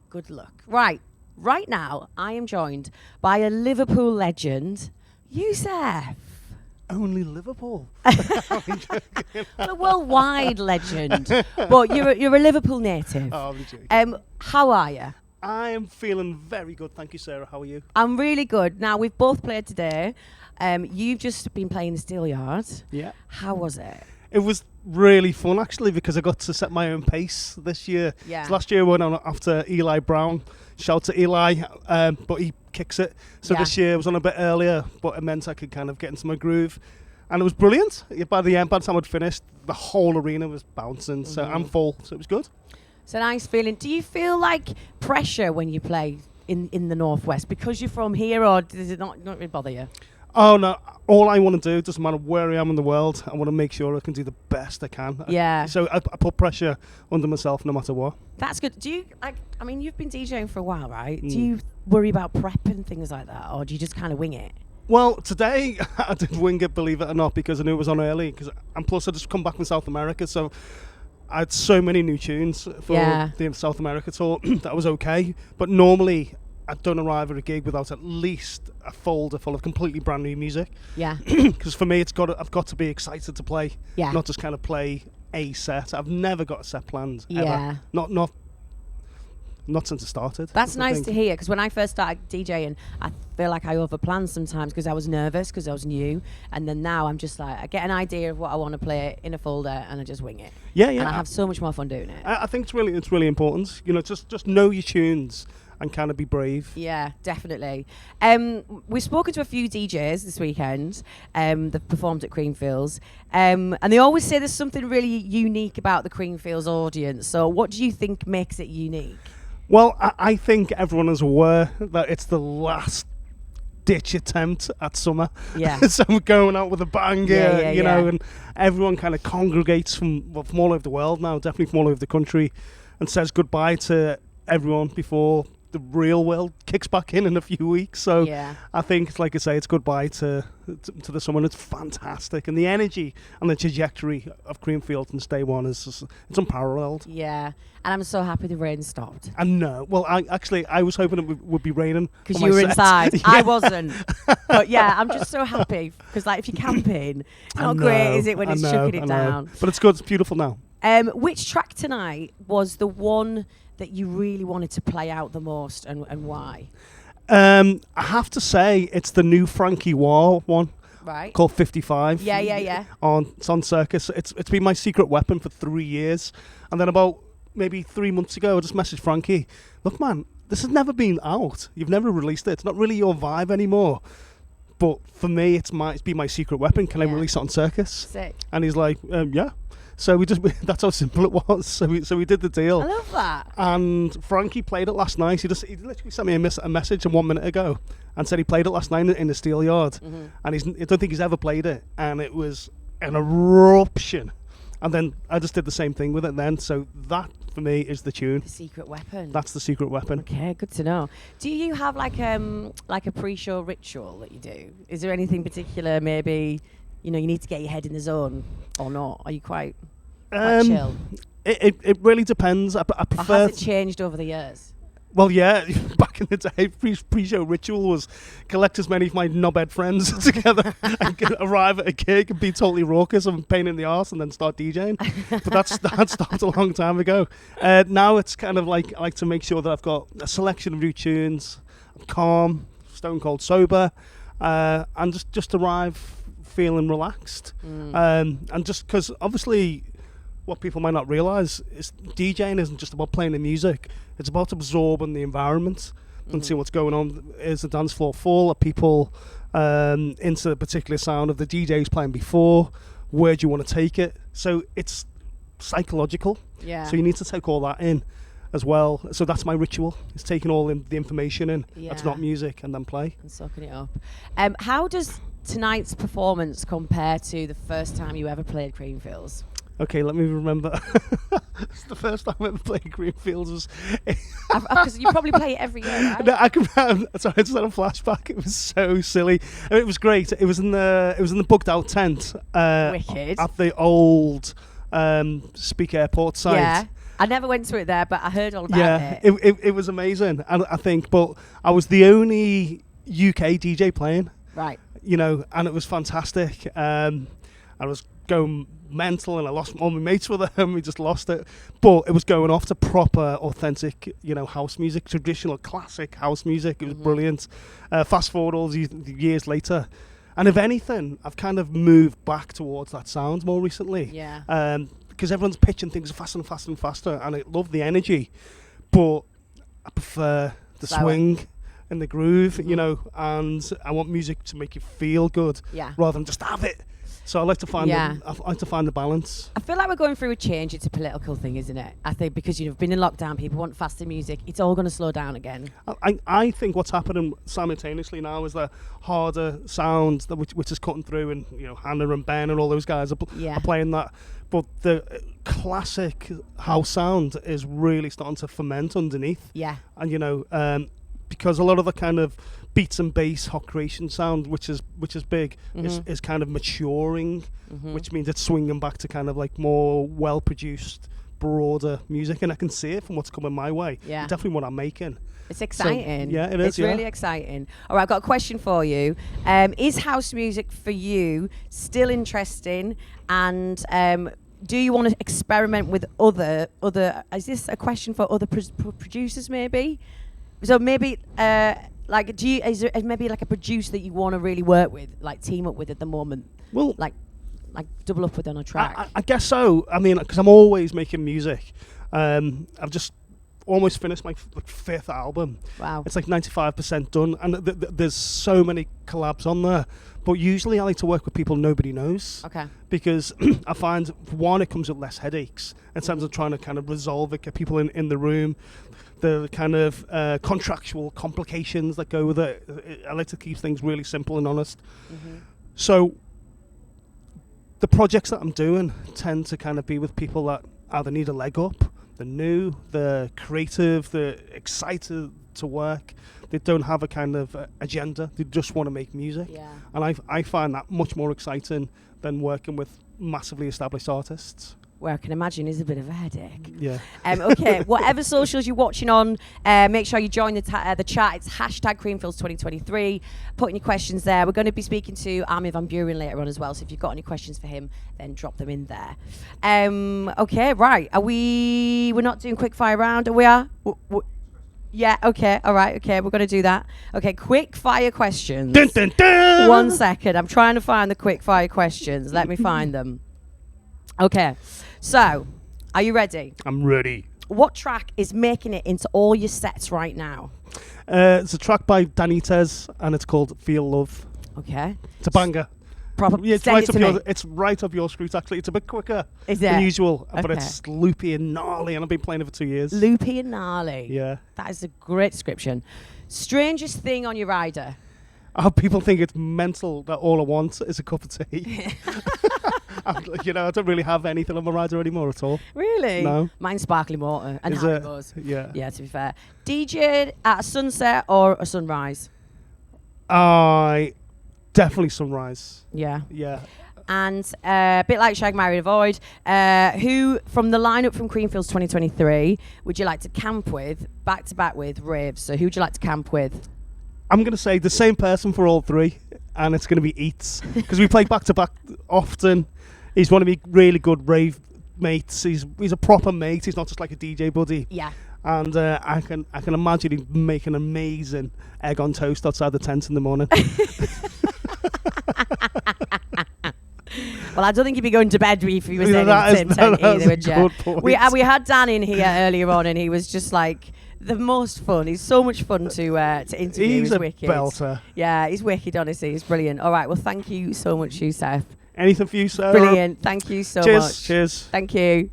Good luck. Right now, I am joined by a Liverpool legend, Yousef. Only Liverpool. A worldwide legend. But you're a Liverpool native. Oh, I'm joking. How are you? I am feeling very good. Thank you, Sarah. How are you? I'm really good. Now, we've both played today. You've just been playing the Steelyard. Yeah. How was it? It was really fun, actually, because I got to set my own pace this year. Yeah. So last year I went on after Eli Brown. Shout to Eli, but he kicks it. So this year I was on a bit earlier, but it meant I could kind of get into my groove. And it was brilliant. By the end, by the time I'd finished, the whole arena was bouncing. So I'm full, so it was good. It's a nice feeling. Do you feel like pressure when you play in the Northwest because you're from here, or does it not really bother you? Oh, no. All I want to do, doesn't matter where I am in the world, I want to make sure I can do the best I can. Yeah. So I put pressure under myself no matter what. That's good. Do you, you've been DJing for a while, right? Do you worry about prep and things like that, or do you just kind of wing it? Well, today I did wing it, believe it or not, because I knew it was on early. And plus I just come back from South America, so I had so many new tunes for the South America tour that was okay. But normally I don't arrive at a gig without at least a folder full of completely brand new music. Yeah. Because for me, I've got to be excited to play, not just kind of play a set. I've never got a set planned ever. Not since I started. That's nice to hear, because when I first started DJing, I feel like I overplanned sometimes because I was nervous because I was new, and then now I'm just like, I get an idea of what I want to play in a folder and I just wing it. Yeah. And I have so much more fun doing it. I think it's really important. You know, just know your tunes and kind of be brave. Yeah, definitely. We've spoken to a few DJs this weekend that performed at Creamfields, and they always say there's something really unique about the Creamfields audience. So what do you think makes it unique? Well, I think everyone is aware that it's the last ditch attempt at summer. Yeah. So we're going out with a bang, you know, and everyone kind of congregates from all over the world now, definitely from all over the country, and says goodbye to everyone before the real world kicks back in a few weeks. So I think, like I say, it's goodbye to the summer. It's fantastic, and the energy and the trajectory of Creamfields since day one it's unparalleled. Yeah, and I'm so happy the rain stopped. And no, well, I was hoping it would be raining because you were inside. I wasn't, but yeah, I'm just so happy because, like, if you're camping, it's not great, is it, when it's chucking it down? But it's good. It's beautiful now. Which track tonight was the one that you really wanted to play out the most, and why? I have to say it's the new Frankie Wah one, right? Called 55. Yeah. It's on Circus. It's been my secret weapon for 3 years, and then about maybe 3 months ago, I just messaged Frankie. Look, man, this has never been out. You've never released it. It's not really your vibe anymore. But for me, it's been my secret weapon. Can I release it on Circus? Sick. And he's like, yeah. So that's how simple it was. So we did the deal. I love that. And Frankie played it last night. He literally sent me a message 1 minute ago and said he played it last night in the Steelyard. Mm-hmm. And I don't think he's ever played it. And it was an eruption. And then I just did the same thing with it then. So that, for me, is the tune. The secret weapon. That's the secret weapon. Okay, good to know. Do you have like a pre-show ritual that you do? Is there anything particular, maybe, you need to get your head in the zone or not? Are you quite chill? It really depends. I prefer. Or has it changed over the years? Well, yeah, back in the day, pre-show ritual was collect as many of my knobhead friends together and arrive at a gig and be totally raucous and pain in the arse and then start DJing. But that stopped a long time ago. Now it's kind of like I like to make sure that I've got a selection of new tunes. I'm calm, stone cold sober, and just arrive feeling relaxed. And just because obviously what people might not realise is DJing isn't just about playing the music. It's about absorbing the environment and seeing what's going on. Is the dance floor full? Are people into the particular sound of the DJ's playing before? Where do you want to take it? So it's psychological. Yeah. So you need to take all that in as well. So that's my ritual. It's taking all the information in. Yeah. That's not music, and then play. And soaking it up. How does tonight's performance compare to the first time you ever played Creamfields? Okay, let me remember. It's the first time I ever played Creamfields was... Because you probably play it every year, right? No, sorry, I just had a flashback. It was so silly. I mean, it was great. It was in the booked out tent. Wicked. At the old Speak Airport site. Yeah. I never went to it there, but I heard all about Yeah, it. it was amazing. And I think, but I was the only UK DJ playing, Right. you know, and it was fantastic. I was going mental, and I lost all my mates with them. We just lost it. But it was going off to proper, authentic, you know, house music, traditional, classic house music. It was brilliant. Fast forward all these years later, and if anything, I've kind of moved back towards that sound more recently. Yeah. Because everyone's pitching things faster and faster and faster, and I love the energy, but I prefer the Slower. swing and the groove, you know, and I want music to make you feel good Yeah. rather than just have it. So I like to find Yeah. I like to find the balance. I feel like we're going through a change. It's a political thing, isn't it? I think because you've been in lockdown, people want faster music. It's all going to slow down again. I think what's happening simultaneously now is the harder sound that which is cutting through, and you know Hannah and Ben and all those guys are playing that. But the classic house sound is really starting to ferment underneath. Yeah. And you know, because a lot of the kind of beats and bass hot creation sound, which is big, is kind of maturing, which means it's swinging back to kind of like more well produced, broader music, and I can see it from what's coming my way. Yeah. Definitely what I'm making. It's exciting. So, yeah, it is. It's really exciting. All right, I've got a question for you. Is house music for you still interesting? And do you want to experiment with other? Is this a question for other producers? Maybe. So maybe like, is there maybe like a producer that you want to really work with, like team up with at the moment? Well, like double up with on a track. I guess so. I mean, because I'm always making music. I've just almost finished my fifth album. Wow. It's like 95% done, and there's so many collabs on there. But usually I like to work with people nobody knows. Okay. Because I find, one, it comes with less headaches in terms of trying to kind of resolve it, get people in the room, the kind of contractual complications that go with it. I like to keep things really simple and honest. So the projects that I'm doing tend to kind of be with people that either need a leg up, they're new, they're creative, they're excited to work. They don't have a kind of agenda. They just want to make music. Yeah. And I find that much more exciting than working with massively established artists. Where I can imagine is a bit of a headache. Yeah. Okay, whatever socials you're watching on, make sure you join the chat. It's #Creamfields 2023. Put in your questions there. We're going to be speaking to Armin van Buren later on as well, so if you've got any questions for him, then drop them in there. Okay, right. We're not doing quickfire round, are we? Yeah, okay, all right, okay, we're going to do that. Okay, quick fire questions. Dun, dun, dun! 1 second, I'm trying to find the quick fire questions. Let me find them. Okay, so, are you ready? I'm ready. What track is making it into all your sets right now? It's a track by Danites, and it's called Feel Love. Okay. It's a banger. Probably. Yeah, it's Send right it up to your. me. It's right up your street. Actually, it's a bit quicker Is than it? usual, but Okay. it's loopy and gnarly, and I've been playing it for 2 years. Loopy and gnarly. Yeah. That is a great description. Strangest thing on your rider? Oh, people think it's mental that all I want is a cup of tea. You know, I don't really have anything on my rider anymore at all. Really? No. Mine's sparkling water and Is Harry it? Buzz. Yeah. Yeah, to be fair. DJ at a sunset or a sunrise? Definitely sunrise. Yeah. Yeah. And a bit like Shag, Marry, Avoid, who from the lineup from Creamfields 2023 would you like to camp with, back to back with, raves? So who would you like to camp with? I'm going to say the same person for all three, and it's going to be Eats, because we play back to back often. He's one of my really good rave mates. He's a proper mate. He's not just like a DJ buddy. Yeah. And I can imagine him making amazing egg on toast outside the tent in the morning. Well, I don't think he'd be going to bed if he was Yeah, in that the is- same that tent is either, a would you? good point. We had Dan in here earlier on, and he was just like the most fun. He's so much fun to interview. He's a wicked. belter. Yeah, he's wicked, honestly. He's brilliant. All right, well, thank you so much, Yousef. Anything for you, Sarah? Brilliant. Thank you so Cheers. much. Cheers. Thank you.